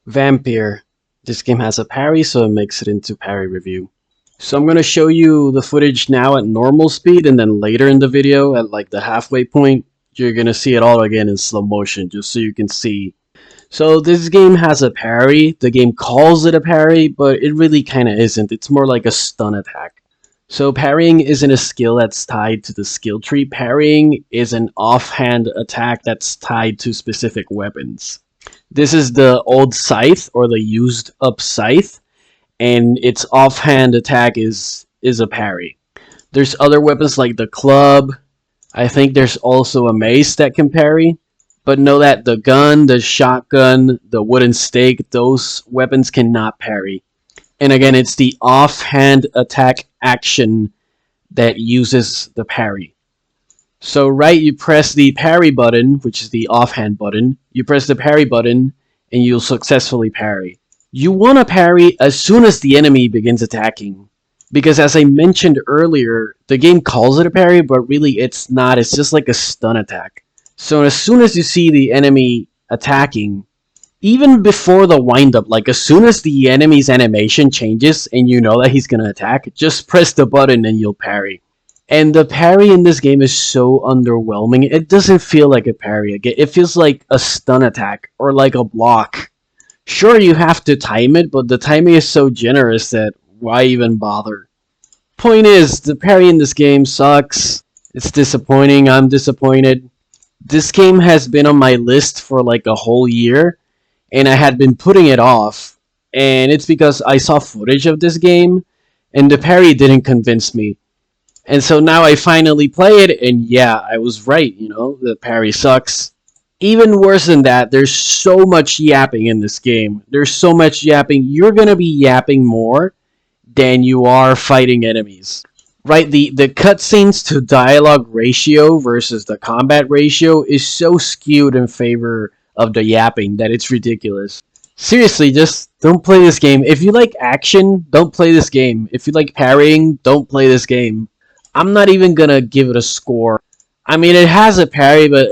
Vampyr. This game has a parry, so it makes it into parry review. So I'm going to show you the footage now at normal speed, and then later in the video at like the halfway point, you're going to see it all again in slow motion, just so you can see. So this game has a parry. The game calls it a parry, but it really kind of isn't. It's more like a stun attack. So parrying isn't a skill that's tied to the skill tree. Parrying is an offhand attack that's tied to specific weapons. This is the old scythe, or the used up scythe, and its offhand attack is a parry. There's other weapons like the club. I think there's also a mace that can parry. But know that the gun, the shotgun, the wooden stake, those weapons cannot parry. And again, it's the offhand attack action that uses the parry. So you press the parry button, which is the offhand button. You press the parry button, and you'll successfully parry. You want to parry as soon as the enemy begins attacking. Because as I mentioned earlier, the game calls it a parry, but really it's not. It's just like a stun attack. So as soon as you see the enemy attacking, even before the windup, like as soon as the enemy's animation changes and you know that he's going to attack, just press the button and you'll parry. And the parry in this game is so underwhelming. It doesn't feel like a parry. It feels like a stun attack or like a block. Sure, you have to time it, but the timing is so generous that why even bother? Point is, the parry in this game sucks. It's disappointing. I'm disappointed. This game has been on my list for like a whole year, and I had been putting it off. And it's because I saw footage of this game, and the parry didn't convince me. And so now I finally play it, and yeah, I was right, you know, the parry sucks. Even worse than that, there's so much yapping in this game. There's so much yapping, you're gonna be yapping more than you are fighting enemies. Right, the cutscenes to dialogue ratio versus the combat ratio is so skewed in favor of the yapping that it's ridiculous. Seriously, just don't play this game. If you like action, don't play this game. If you like parrying, don't play this game. I'm not even gonna give it a score. I mean, it has a parry, but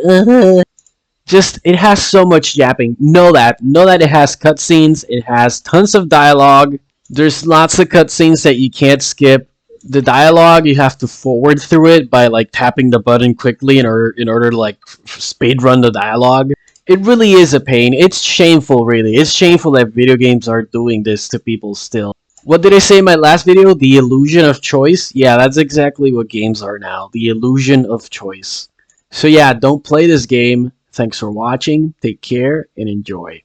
just it has so much yapping. Know that it has cutscenes. It has tons of dialogue. There's lots of cutscenes that you can't skip. The dialogue, you have to forward through it by like tapping the button quickly in order to like speed run the dialogue. It really is a pain. It's shameful, really. It's shameful that video games are doing this to people still. What did I say in my last video? The illusion of choice? Yeah, that's exactly what games are now. The illusion of choice. So yeah, don't play this game. Thanks for watching. Take care and enjoy.